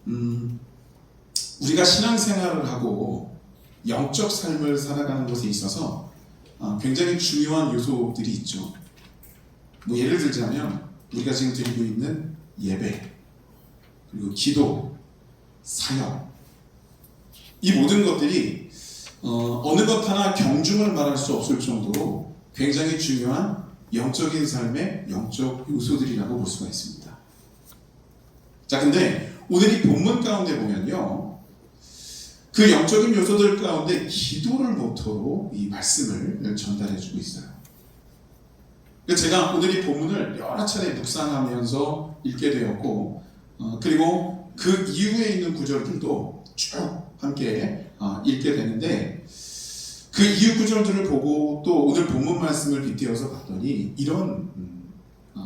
우리가 신앙생활을 하고 영적 삶을 살아가는 것에 있어서 굉장히 중요한 요소들이 있죠. 뭐 예를 들자면 우리가 지금 드리고 있는 예배, 그리고 기도, 사역, 이 모든 것들이 어느 것 하나 경중을 말할 수 없을 정도로 굉장히 중요한 영적인 삶의 영적 요소들이라고 볼 수가 있습니다. 자, 근데 오늘 이 본문 가운데 보면요, 그 영적인 요소들 가운데 기도를 모토로 이 말씀을 전달해주고 있어요. 제가 오늘 이 본문을 여러 차례 묵상하면서 읽게 되었고, 그리고 그 이후에 있는 구절들도 쭉 함께 읽게 되는데, 그 이후 구절들을 보고 또 오늘 본문 말씀을 빗대어서 봤더니 이런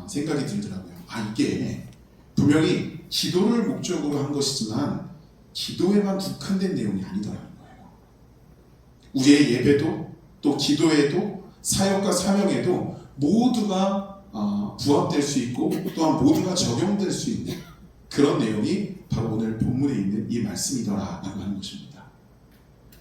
생각이 들더라고요. 이게 분명히 기도를 목적으로 한 것이지만 기도에만 국한된 내용이 아니더라는 거예요. 우리의 예배도 또 기도에도 사역과 사명에도 모두가 부합될 수 있고 또한 모두가 적용될 수 있는 그런 내용이 바로 오늘 본문에 있는 이 말씀이더라라고 하는 것입니다.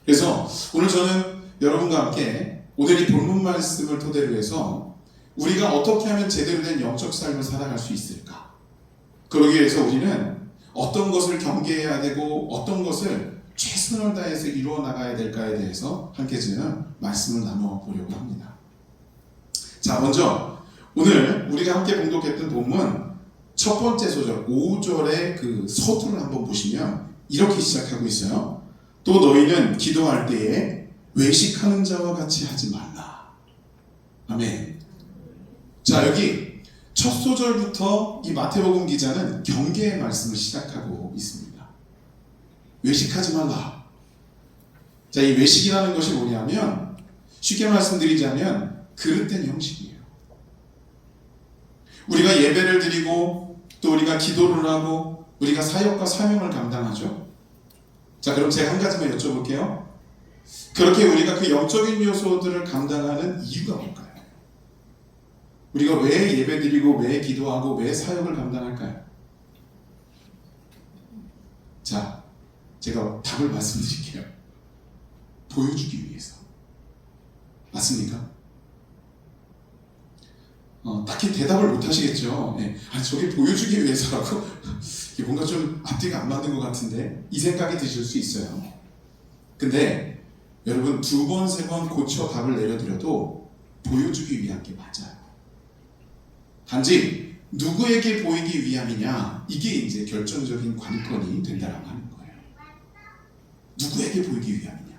그래서 오늘 저는 여러분과 함께 오늘 이 본문 말씀을 토대로 해서 우리가 어떻게 하면 제대로 된 영적 삶을 살아갈 수 있을까? 그러기 위해서 우리는 어떤 것을 경계해야 되고 어떤 것을 최선을 다해서 이루어 나가야 될까에 대해서 함께 지금 말씀을 나눠보려고 합니다. 자, 먼저 오늘 우리가 함께 봉독했던 본문 첫 번째 소절 5절의 그 서두를 한번 보시면 이렇게 시작하고 있어요. 또 너희는 기도할 때에 외식하는 자와 같이 하지 말라. 아멘. 자, 여기 첫 소절부터 이 마태복음 기자는 경계의 말씀을 시작하고 있습니다. 외식하지 말라. 자, 이 외식이라는 것이 뭐냐면 쉽게 말씀드리자면 그릇된 형식이에요. 우리가 예배를 드리고 또 우리가 기도를 하고 우리가 사역과 사명을 감당하죠. 자, 그럼 제가 한 가지만 여쭤볼게요. 그렇게 우리가 그 영적인 요소들을 감당하는 이유가 뭘까요? 우리가 왜 예배드리고 왜 기도하고 왜 사역을 감당할까요? 자, 제가 답을 말씀드릴게요. 보여주기 위해서. 맞습니까? 딱히 대답을 못 하시겠죠. 네. 저게 보여주기 위해서라고? 이게 뭔가 좀 앞뒤가 안 맞는 것 같은데 이 생각이 드실 수 있어요. 근데 여러분 2번, 3번 고쳐 답을 내려드려도 보여주기 위한 게 맞아요. 단지 누구에게 보이기 위함이냐, 이게 이제 결정적인 관건이 된다라고 하는 거예요. 누구에게 보이기 위함이냐.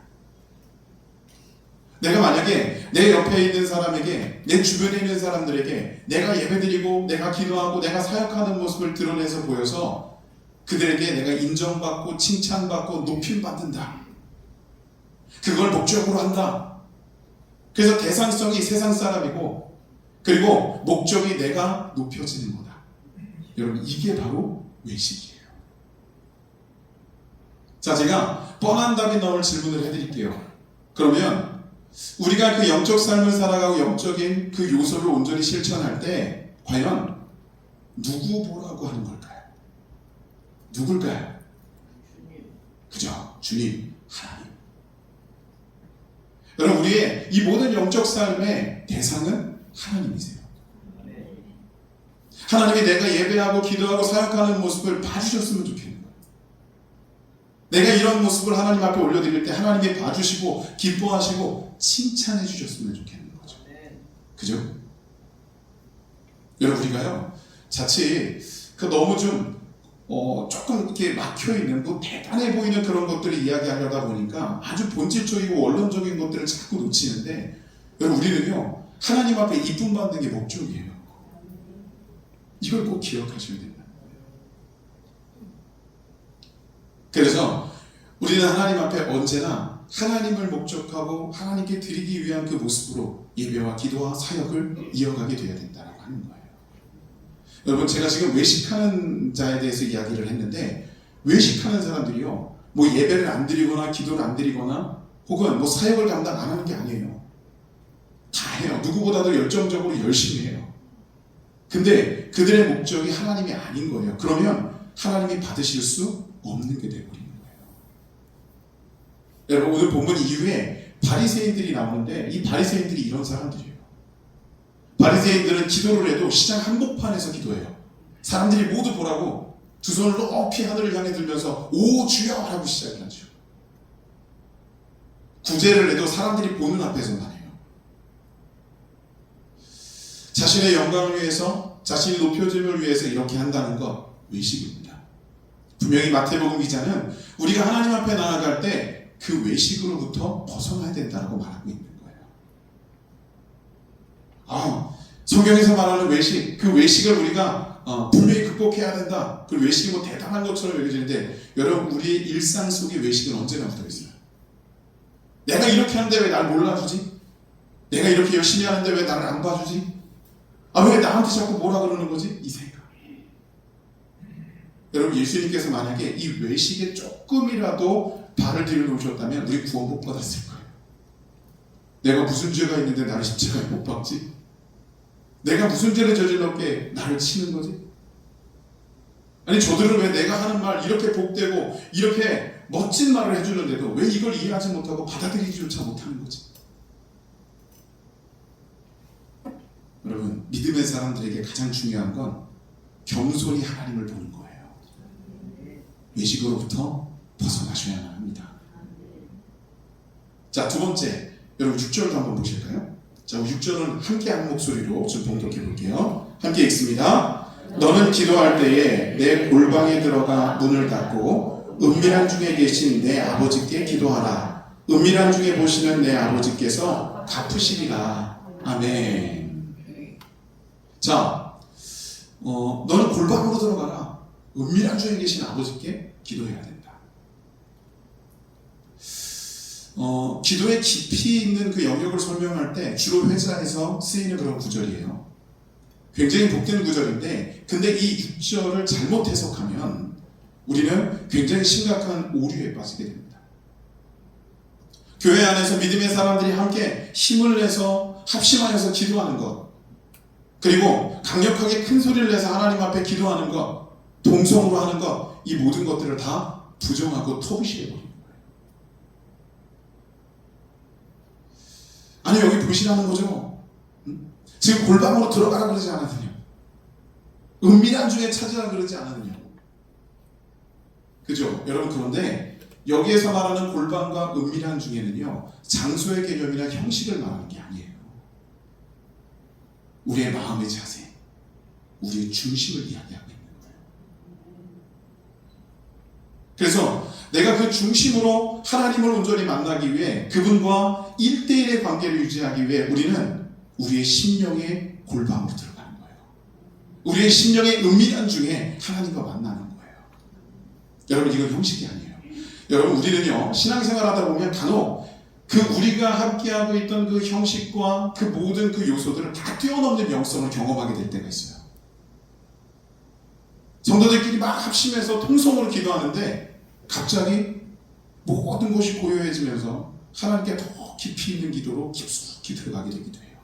내가 만약에 내 옆에 있는 사람에게, 내 주변에 있는 사람들에게 내가 예배드리고 내가 기도하고 내가 사역하는 모습을 드러내서 보여서 그들에게 내가 인정받고 칭찬받고 높임받는다, 그걸 목적으로 한다. 그래서 대상성이 세상 사람이고 그리고 목적이 내가 높여지는 거다. 여러분, 이게 바로 외식이에요. 자, 제가 뻔한 답이 나올 질문을 해드릴게요. 그러면 우리가 그 영적 삶을 살아가고 영적인 그 요소를 온전히 실천할 때 과연 누구 보라고 하는 걸까요? 누굴까요? 그죠? 주님, 하나님. 여러분, 우리의 이 모든 영적 삶의 대상은 하나님이세요. 하나님이 내가 예배하고 기도하고 사역하는 모습을 봐주셨으면 좋겠는 거예요. 내가 이런 모습을 하나님 앞에 올려드릴 때 하나님이 봐주시고 기뻐하시고 칭찬해 주셨으면 좋겠는 거죠. 그죠? 여러분, 우리가요 자칫 너무 좀 조금 이렇게 막혀있는 뭐 대단해 보이는 그런 것들을 이야기하려다 보니까 아주 본질적이고 원론적인 것들을 자꾸 놓치는데, 여러분, 우리는요 하나님 앞에 이쁨 받는 게 목적이에요. 이걸 꼭 기억하셔야 된다. 그래서 우리는 하나님 앞에 언제나 하나님을 목적하고 하나님께 드리기 위한 그 모습으로 예배와 기도와 사역을 이어가게 되어야 된다고 하는 거예요. 여러분, 제가 지금 외식하는 자에 대해서 이야기를 했는데, 외식하는 사람들이요 뭐 예배를 안 드리거나 기도를 안 드리거나 혹은 뭐 사역을 감당 안 하는 게 아니에요. 다 해요. 누구보다도 열정적으로 열심히 해요. 근데 그들의 목적이 하나님이 아닌 거예요. 그러면 하나님이 받으실 수 없는 게 되어버리는 거예요. 여러분, 오늘 본문 이후에 바리새인들이 나오는데 이 바리새인들이 이런 사람들이에요. 바리새인들은 기도를 해도 시장 한복판에서 기도해요. 사람들이 모두 보라고 두 손을 높이 하늘을 향해 들면서 오 주여 하고 시작을 하죠. 구제를 해도 사람들이 보는 앞에서만 해요. 자신의 영광을 위해서, 자신의 높여짐을 위해서 이렇게 한다는 것 외식입니다. 분명히 마태복음 기자는 우리가 하나님 앞에 나아갈 때 그 외식으로부터 벗어나야 된다고 말하고 있는 거예요. 성경에서 말하는 외식, 그 외식을 우리가 분명히 극복해야 된다. 그 외식이 뭐 대단한 것처럼 여겨지는데, 여러분, 우리의 일상 속의 외식은 언제나 붙어 있어요. 내가 이렇게 하는데 왜 날 몰라주지? 내가 이렇게 열심히 하는데 왜 나를 안 봐주지? 왜 나한테 자꾸 뭐라 그러는 거지? 이 생각. 여러분, 예수님께서 만약에 이 외식에 조금이라도 발을 들여놓으셨다면 우리 구원 못 받았을 거예요. 내가 무슨 죄가 있는데 나를 십자가에 못 박지? 내가 무슨 죄를 저질렀기에 나를 치는 거지? 아니, 저들은 왜 내가 하는 말 이렇게 복되고 이렇게 멋진 말을 해주는데도 왜 이걸 이해하지 못하고 받아들이지조차 못하는 거지? 여러분, 믿음의 사람들에게 가장 중요한 건 겸손히 하나님을 보는 거예요. 외식으로부터 벗어나셔야만 합니다. 자, 두 번째, 여러분 6절도 한번 보실까요? 자, 6절은 함께 한 목소리로 좀 봉독해 볼게요. 함께 읽습니다. 너는 기도할 때에 내 골방에 들어가 문을 닫고 은밀한 중에 계신 내 아버지께 기도하라. 은밀한 중에 보시는 내 아버지께서 갚으시리라. 아멘. 자, 너는 골방으로 들어가라. 은밀한 중에 계신 아버지께 기도해야 된다. 기도의 깊이 있는 그 영역을 설명할 때 주로 회사에서 쓰이는 그런 구절이에요. 굉장히 복되는 구절인데, 근데 이 6절을 잘못 해석하면 우리는 굉장히 심각한 오류에 빠지게 됩니다. 교회 안에서 믿음의 사람들이 함께 힘을 내서 합심하여서 기도하는 것, 그리고 강력하게 큰 소리를 내서 하나님 앞에 기도하는 것, 동성으로 하는 것, 이 모든 것들을 다 부정하고 터부시해버립니다. 아니, 여기 보시라는 거죠. 지금 골방으로 들어가라 그러지 않았느냐? 은밀한 중에 찾으라 그러지 않았느냐? 그죠? 여러분, 그런데 여기에서 말하는 골방과 은밀한 중에는요, 장소의 개념이나 형식을 말하는 게 아니에요. 우리의 마음의 자세, 우리의 중심을 이야기하고 있는 거예요. 그래서 내가 그 중심으로 하나님을 온전히 만나기 위해, 그분과 1대1의 관계를 유지하기 위해 우리는 우리의 심령의 골방으로 들어가는 거예요. 우리의 심령의 은밀한 중에 하나님과 만나는 거예요. 여러분, 이건 형식이 아니에요. 여러분, 우리는요, 신앙생활 하다 보면 간혹 그 우리가 함께하고 있던 그 형식과 그 모든 그 요소들을 다 뛰어넘는 영성을 경험하게 될 때가 있어요. 성도들끼리 막 합심해서 통성으로 기도하는데 갑자기 모든 것이 고요해지면서 하나님께 더 깊이 있는 기도로 깊숙이 들어가게 되기도 해요.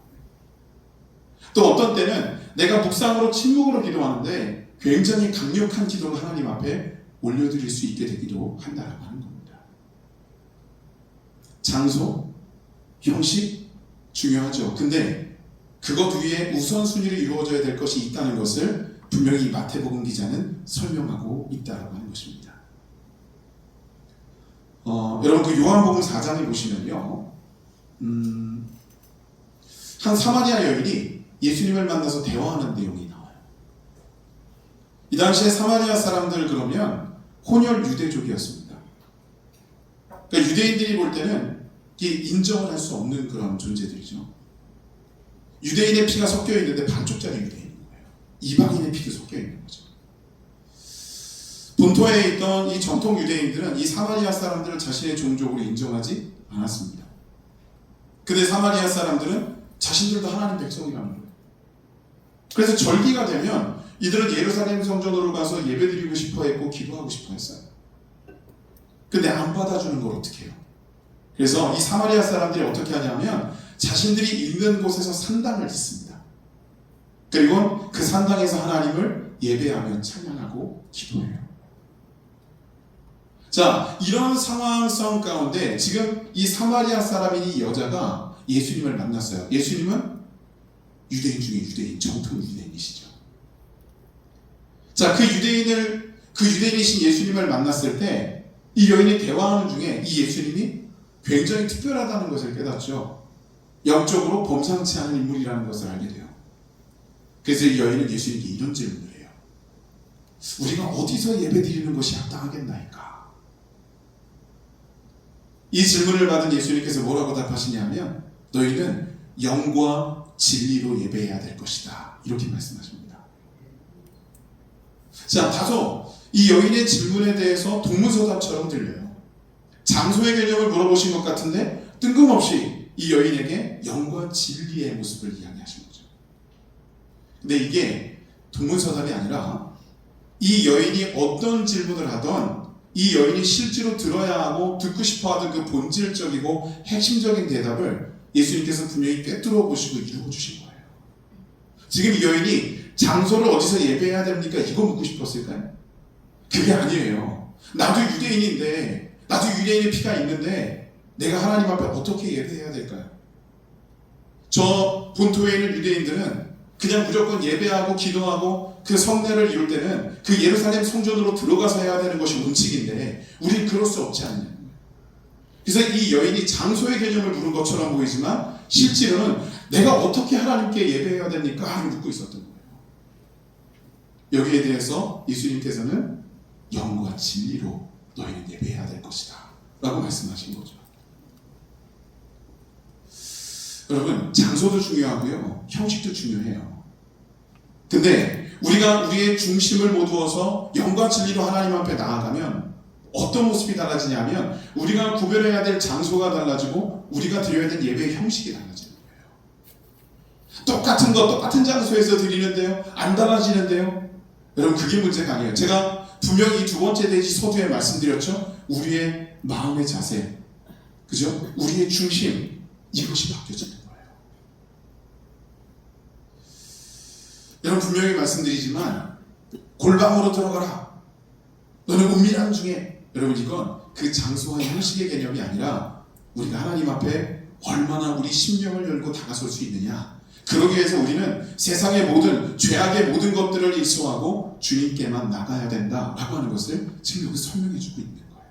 또 어떤 때는 내가 묵상으로 침묵으로 기도하는데 굉장히 강력한 기도를 하나님 앞에 올려드릴 수 있게 되기도 한다라고 하는 겁니다. 장소, 형식 중요하죠. 근데 그것 위에 우선순위로 이루어져야 될 것이 있다는 것을 분명히 마태복음 기자는 설명하고 있다라고 하는 것입니다. 여러분, 그 요한복음 4장에 보시면요, 한 사마리아 여인이 예수님을 만나서 대화하는 내용이 나와요. 이 당시에 사마리아 사람들 그러면 혼혈 유대족이었습니다. 그러니까 유대인들이 볼 때는 이게 인정을 할 수 없는 그런 존재들이죠. 유대인의 피가 섞여 있는데 반쪽짜리 유대인인 거예요. 이방인의 피도 섞여 있는 거죠. 본토에 있던 이 전통 유대인들은 이 사마리아 사람들을 자신의 종족으로 인정하지 않았습니다. 근데 사마리아 사람들은 자신들도 하나님 백성이라는 거예요. 그래서 절기가 되면 이들은 예루살렘 성전으로 가서 예배드리고 싶어 했고 기도하고 싶어 했어요. 근데 안 받아주는 걸 어떻게 해요? 그래서 이 사마리아 사람들이 어떻게 하냐면 자신들이 있는 곳에서 산당을 짓습니다. 그리고 그 산당에서 하나님을 예배하며 찬양하고 기도해요. 자, 이런 상황성 가운데 지금 이 사마리아 사람인 이 여자가 예수님을 만났어요. 예수님은 유대인 중에 유대인, 정통 유대인이시죠. 자, 그 유대인이신 예수님을 만났을 때 이 여인이 대화하는 중에 이 예수님이 굉장히 특별하다는 것을 깨닫죠. 영적으로 범상치 않은 인물이라는 것을 알게 돼요. 그래서 이 여인은 예수님께 이런 질문을 해요. 우리가 어디서 예배드리는 것이 합당하겠나이까? 이 질문을 받은 예수님께서 뭐라고 답하시냐면 너희는 영과 진리로 예배해야 될 것이다. 이렇게 말씀하십니다. 자, 다소 이 여인의 질문에 대해서 동문서답처럼 들려요. 장소의 개념을 물어보신 것 같은데 뜬금없이 이 여인에게 영과 진리의 모습을 이야기하신 거죠. 근데 이게 동문서답이 아니라 이 여인이 어떤 질문을 하던 이 여인이 실제로 들어야 하고 듣고 싶어하던 그 본질적이고 핵심적인 대답을 예수님께서 분명히 꿰뚫어 보시고 이루어 주신 거예요. 지금 이 여인이 장소를 어디서 예배해야 됩니까? 이거 묻고 싶었을까요? 그게 아니에요. 나도 유대인인데, 나도 유대인의 피가 있는데 내가 하나님 앞에 어떻게 예배해야 될까요? 저 본토에 있는 유대인들은 그냥 무조건 예배하고 기도하고 그 성례를 이룰 때는 그 예루살렘 성전으로 들어가서 해야 되는 것이 원칙인데 우린 그럴 수 없지 않느냐는 거예요. 그래서 이 여인이 장소의 개념을 물은 것처럼 보이지만 실제로는 내가 어떻게 하나님께 예배해야 됩니까? 하고 묻고 있었던 거예요. 여기에 대해서 예수님께서는 영과 진리로 너희는 예배해야 될 것이다 라고 말씀하신 거죠. 여러분, 장소도 중요하고요, 형식도 중요해요. 근데 우리가 우리의 중심을 모두어서 영과 진리로 하나님 앞에 나아가면 어떤 모습이 달라지냐면 우리가 구별해야 될 장소가 달라지고 우리가 드려야 될 예배의 형식이 달라지는 거예요. 똑같은 것, 똑같은 장소에서 드리는데요, 안 달라지는데요. 여러분, 그게 문제가 아니에요. 제가 분명히 두 번째 대지 서두에 말씀드렸죠. 우리의 마음의 자세, 그죠? 우리의 중심, 이것이 바뀌어지는 거예요. 여러분, 분명히 말씀드리지만 골방으로 들어가라, 너는 은밀한 중에, 여러분, 이건 그 장소와 형식의 개념이 아니라 우리가 하나님 앞에 얼마나 우리 심령을 열고 다가설 수 있느냐, 그러기 위해서 우리는 세상의 모든 죄악의 모든 것들을 일소하고 주님께만 나가야 된다라고 하는 것을 지금 여기 설명해 주고 있는 거예요.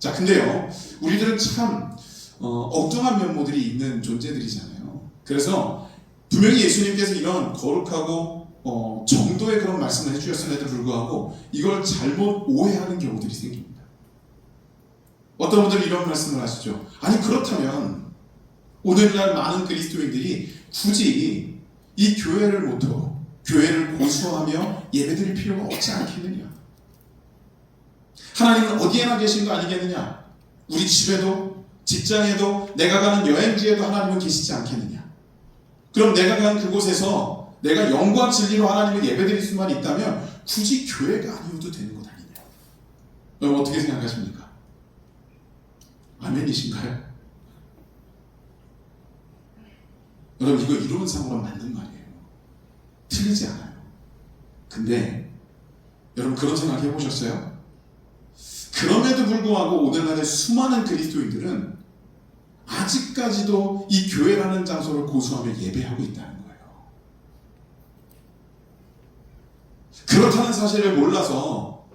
자, 근데요, 우리들은 참 엉뚱한 면모들이 있는 존재들이잖아요. 그래서 분명히 예수님께서 이런 거룩하고 정도의 그런 말씀을 해주셨음에도 불구하고 이걸 잘못 오해하는 경우들이 생깁니다. 어떤 분들은 이런 말씀을 하시죠. 아니, 그렇다면 오늘날 많은 그리스도인들이 굳이 이 교회를 모토로 교회를 고수하며 예배드릴 필요가 없지 않겠느냐? 하나님은 어디에나 계신 거 아니겠느냐? 우리 집에도, 직장에도, 내가 가는 여행지에도 하나님은 계시지 않겠느냐? 그럼 내가 간 그곳에서 내가 영과 진리로 하나님을 예배드릴 수만 있다면 굳이 교회가 아니어도 되는 것 아니냐? 여러분, 어떻게 생각하십니까? 아멘이신가요? 여러분, 이거 이론상으로 맞는 말이에요. 틀리지 않아요. 근데 여러분, 그런 생각 해보셨어요? 그럼에도 불구하고 오늘날의 수많은 그리스도인들은 아직까지도 이 교회라는 장소를 고수하며 예배하고 있다는 거예요. 그렇다는 사실을 몰라서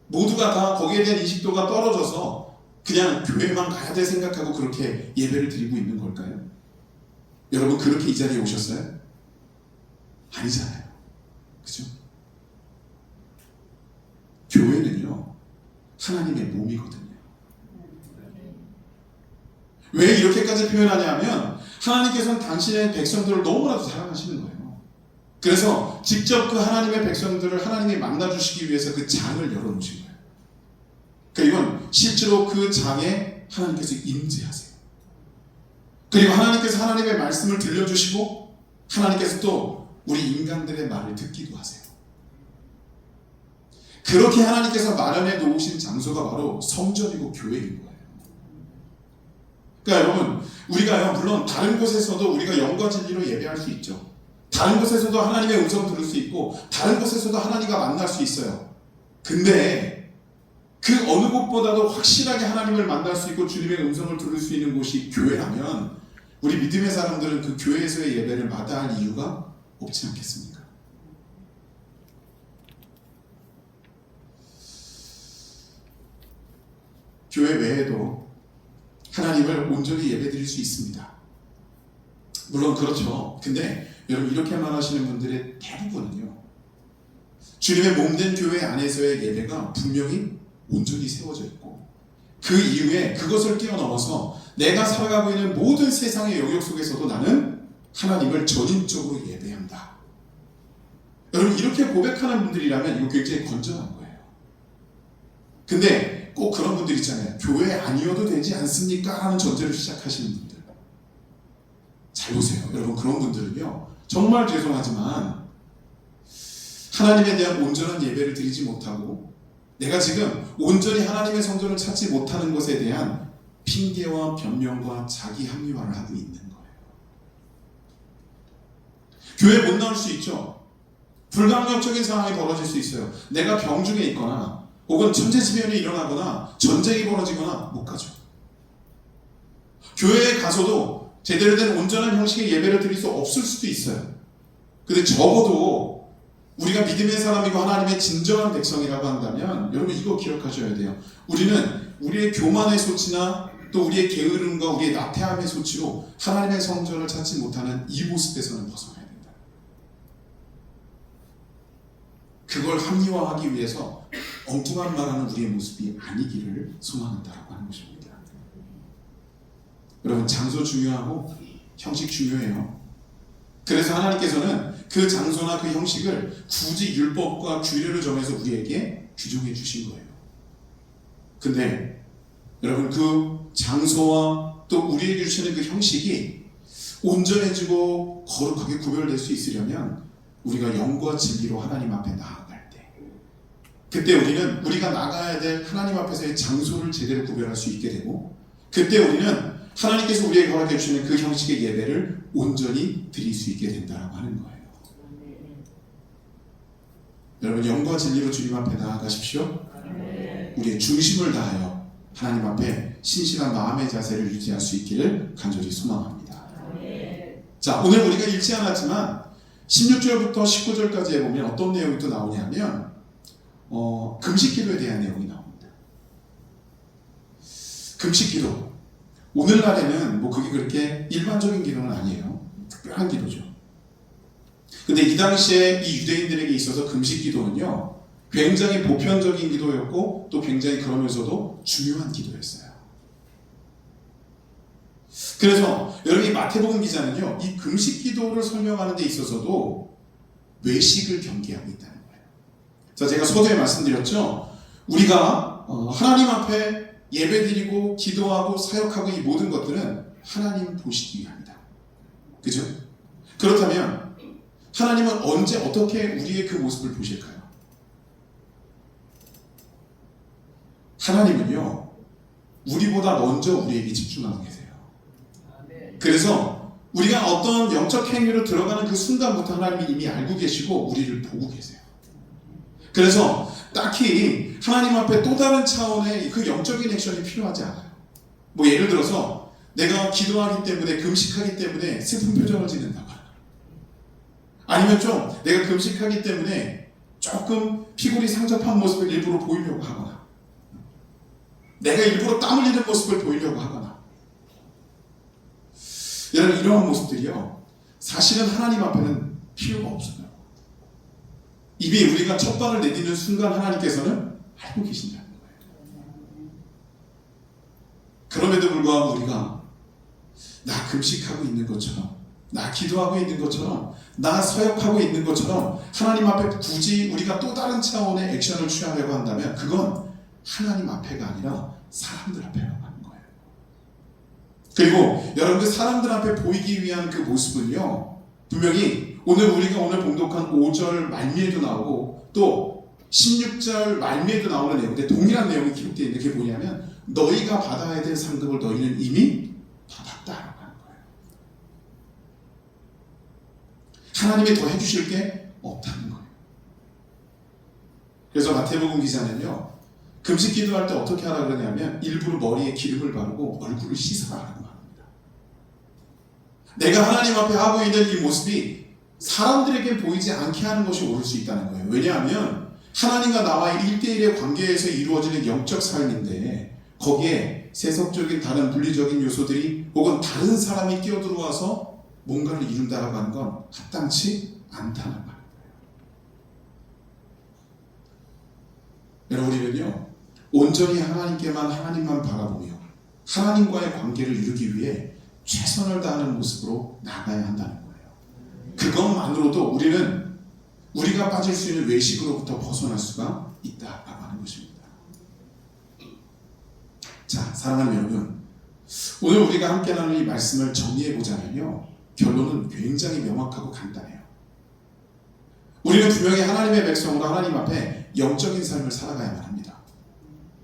모두가 다 거기에 대한 인식도가 떨어져서 그냥 교회만 가야 돼 생각하고 그렇게 예배를 드리고 있는 걸까요? 여러분, 그렇게 이 자리에 오셨어요? 아니잖아요. 그죠? 교회는요, 하나님의 몸이거든요. 왜 이렇게까지 표현하냐면 하나님께서는 당신의 백성들을 너무나도 사랑하시는 거예요. 그래서 직접 그 하나님의 백성들을 하나님이 만나주시기 위해서 그 장을 열어놓으신 거예요. 그러니까 이건 실제로 그 장에 하나님께서 임재하세요. 그리고 하나님께서 하나님의 말씀을 들려주시고 하나님께서 또 우리 인간들의 말을 듣기도 하세요. 그렇게 하나님께서 마련해 놓으신 장소가 바로 성전이고 교회인 거예요. 그러니까 여러분, 우리가요, 물론 다른 곳에서도 우리가 영과 진리로 예배할 수 있죠. 다른 곳에서도 하나님의 음성 들을 수 있고 다른 곳에서도 하나님과 만날 수 있어요. 근데 그 어느 곳보다도 확실하게 하나님을 만날 수 있고 주님의 음성을 들을 수 있는 곳이 교회라면 우리 믿음의 사람들은 그 교회에서의 예배를 마다할 이유가 없지 않겠습니까? 교회 외에도 하나님을 온전히 예배드릴 수 있습니다. 물론 그렇죠. 근데 여러분 이렇게 말하시는 분들의 대부분은요, 주님의 몸된 교회 안에서의 예배가 분명히 온전히 세워져 있고 그 이후에 그것을 뛰어넘어서 내가 살아가고 있는 모든 세상의 영역 속에서도 나는 하나님을 전인적으로 예배한다. 여러분 이렇게 고백하는 분들이라면 이거 굉장히 건전한 거예요. 근데 꼭 그런 분들 있잖아요. 교회 아니어도 되지 않습니까? 하는 전제로 시작하시는 분들. 잘 보세요. 여러분 그런 분들은요, 정말 죄송하지만 하나님에 대한 온전한 예배를 드리지 못하고 내가 지금 온전히 하나님의 성전을 찾지 못하는 것에 대한 핑계와 변명과 자기 합리화를 하고 있는 거예요. 교회 못 나올 수 있죠. 불강력적인 상황이 벌어질 수 있어요. 내가 병중에 있거나 혹은 천재지변이 일어나거나 전쟁이 벌어지거나 못 가죠. 교회에 가서도 제대로 된 온전한 형식의 예배를 드릴 수 없을 수도 있어요. 근데 적어도 우리가 믿음의 사람이고 하나님의 진정한 백성이라고 한다면 여러분 이거 기억하셔야 돼요. 우리는 우리의 교만의 소치나 또 우리의 게으름과 우리의 나태함의 소치로 하나님의 성전을 찾지 못하는 이 모습에서는 벗어나야 된다. 그걸 합리화하기 위해서 엉뚱한 말하는 우리의 모습이 아니기를 소망한다라고 하는 것입니다. 여러분 장소 중요하고 형식 중요해요. 그래서 하나님께서는 그 장소나 그 형식을 굳이 율법과 규례를 정해서 우리에게 규정해 주신 거예요. 근데 여러분 그 장소와 또 우리에게 주시는 그 형식이 온전해지고 거룩하게 구별될 수 있으려면 우리가 영과 진리로 하나님 앞에 나아갈 때, 그때 우리는 우리가 나가야 될 하나님 앞에서의 장소를 제대로 구별할 수 있게 되고, 그때 우리는 하나님께서 우리에게 허락해 주시는 그 형식의 예배를 온전히 드릴 수 있게 된다고 하는 거예요. 여러분 영과 진리로 주님 앞에 나아가십시오. 우리의 중심을 다하여 하나님 앞에 신실한 마음의 자세를 유지할 수 있기를 간절히 소망합니다. 자, 오늘 우리가 읽지 않았지만 16절부터 19절까지에 보면 어떤 내용이 또 나오냐면 금식기도에 대한 내용이 나옵니다. 금식기도, 오늘날에는 뭐 그게 그렇게 일반적인 기도는 아니에요. 특별한 기도죠. 근데 이 당시에 이 유대인들에게 있어서 금식 기도는요, 굉장히 보편적인 기도였고 또 굉장히 그러면서도 중요한 기도였어요. 그래서 여러분 이 마태복음 기자는요, 이 금식 기도를 설명하는 데 있어서도 외식을 경계하고 있다는 거예요. 자, 제가 서두에 말씀드렸죠. 우리가 하나님 앞에 예배드리고 기도하고 사역하고 이 모든 것들은 하나님 보시기 위함이다. 그죠? 그렇다면 하나님은 언제 어떻게 우리의 그 모습을 보실까요? 하나님은요, 우리보다 먼저 우리에게 집중하고 계세요. 그래서 우리가 어떤 영적 행위로 들어가는 그 순간부터 하나님이 이미 알고 계시고 우리를 보고 계세요. 그래서 딱히 하나님 앞에 또 다른 차원의 그 영적인 액션이 필요하지 않아요. 뭐 예를 들어서 내가 기도하기 때문에, 금식하기 때문에 슬픈 표정을 짓는다거나, 아니면 좀 내가 금식하기 때문에 조금 피골이 상접한 모습을 일부러 보이려고 하거나, 내가 일부러 땀 흘리는 모습을 보이려고 하거나, 여러분 이러한 모습들이요, 사실은 하나님 앞에는 필요가 없어요. 이미 우리가 첫 발을 내딛는 순간 하나님께서는 알고 계신다는 거예요. 그럼에도 불구하고 우리가 나 금식하고 있는 것처럼, 나 기도하고 있는 것처럼, 나 서역하고 있는 것처럼 하나님 앞에 굳이 우리가 또 다른 차원의 액션을 취하려고 한다면 그건 하나님 앞에가 아니라 사람들 앞에라고 하는 거예요. 그리고 여러분들 사람들 앞에 보이기 위한 그 모습은요, 분명히 우리가 오늘 봉독한 5절 말미에도 나오고 또 16절 말미에도 나오는 내용인데 동일한 내용이 기록되어 있는 게 뭐냐면 너희가 받아야 될 상급을 너희는 이미 받았다라고 하는 거예요. 하나님이 더 해주실 게 없다는 거예요. 그래서 마태복음 기자는요, 금식 기도할 때 어떻게 하라 그러냐면 일부러 머리에 기름을 바르고 얼굴을 씻어라라고 합니다. 내가 하나님 앞에 하고 있는 이 모습이 사람들에게 보이지 않게 하는 것이 옳을 수 있다는 거예요. 왜냐하면 하나님과 나와의 1대1의 관계에서 이루어지는 영적 삶인데 거기에 세속적인 다른 물리적인 요소들이 혹은 다른 사람이 끼어들어와서 뭔가를 이룬다라고 하는 건 합당치 않다는 말이에요. 여러분, 우리는요 온전히 하나님만 바라보며 하나님과의 관계를 이루기 위해 최선을 다하는 모습으로 나가야 한다는 거예요. 그것만으로도 우리는 우리가 빠질 수 있는 외식으로부터 벗어날 수가 있다라고 하는 것입니다. 자, 사랑하는 여러분, 오늘 우리가 함께 나눈 이 말씀을 정리해 보자면요, 결론은 굉장히 명확하고 간단해요. 우리는 분명히 하나님의 백성으로 하나님 앞에 영적인 삶을 살아가야만 합니다.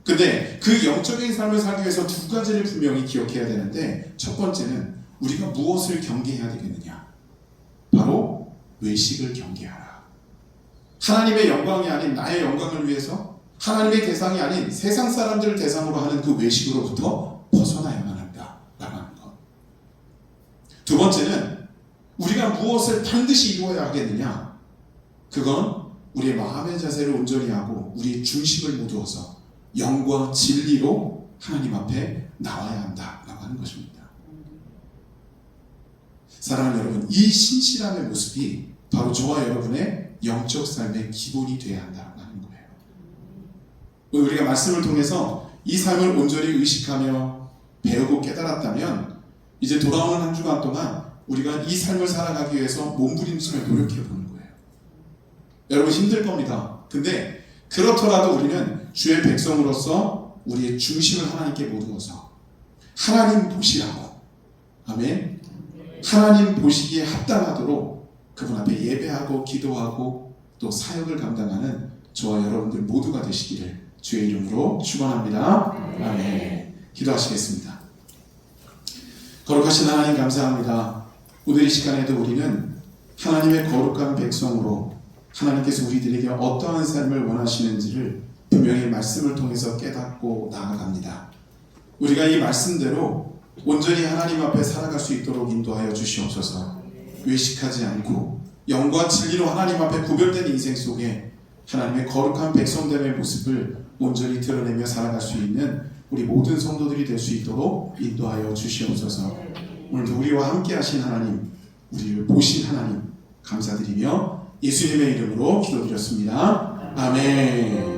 근데 그 영적인 삶을 살기 위해서 두 가지를 분명히 기억해야 되는데, 첫 번째는 우리가 무엇을 경계해야 되겠느냐? 바로 외식을 경계하라. 하나님의 영광이 아닌 나의 영광을 위해서 하나님의 대상이 아닌 세상 사람들을 대상으로 하는 그 외식으로부터 벗어나야만 한다라고 하는 것. 두 번째는 우리가 무엇을 반드시 이루어야 하겠느냐? 그건 우리의 마음의 자세를 온전히 하고 우리의 중심을 모두어서 영과 진리로 하나님 앞에 나와야 한다라고 하는 것입니다. 사랑하는 여러분, 이 신실함의 모습이 바로 저와 여러분의 영적 삶의 기본이 되어야 한다고 하는 거예요. 우리가 말씀을 통해서 이 삶을 온전히 의식하며 배우고 깨달았다면 이제 돌아오는 한 주간 동안 우리가 이 삶을 살아가기 위해서 몸부림치며 노력해 보는 거예요. 여러분, 힘들 겁니다. 근데 그렇더라도 우리는 주의 백성으로서 우리의 중심을 하나님께 모두어서 하나님 보시라고, 아멘, 하나님 보시기에 합당하도록 그분 앞에 예배하고 기도하고 또 사역을 감당하는 저와 여러분들 모두가 되시기를 주의 이름으로 축원합니다. 아멘. 기도하시겠습니다. 거룩하신 하나님, 감사합니다. 오늘 이 시간에도 우리는 하나님의 거룩한 백성으로 하나님께서 우리들에게 어떠한 삶을 원하시는지를 분명히 말씀을 통해서 깨닫고 나아갑니다. 우리가 이 말씀대로 온전히 하나님 앞에 살아갈 수 있도록 인도하여 주시옵소서. 외식하지 않고 영과 진리로 하나님 앞에 구별된 인생 속에 하나님의 거룩한 백성됨의 모습을 온전히 드러내며 살아갈 수 있는 우리 모든 성도들이 될 수 있도록 인도하여 주시옵소서. 오늘도 우리와 함께 하신 하나님, 우리를 보신 하나님 감사드리며 예수님의 이름으로 기도드렸습니다. 아멘.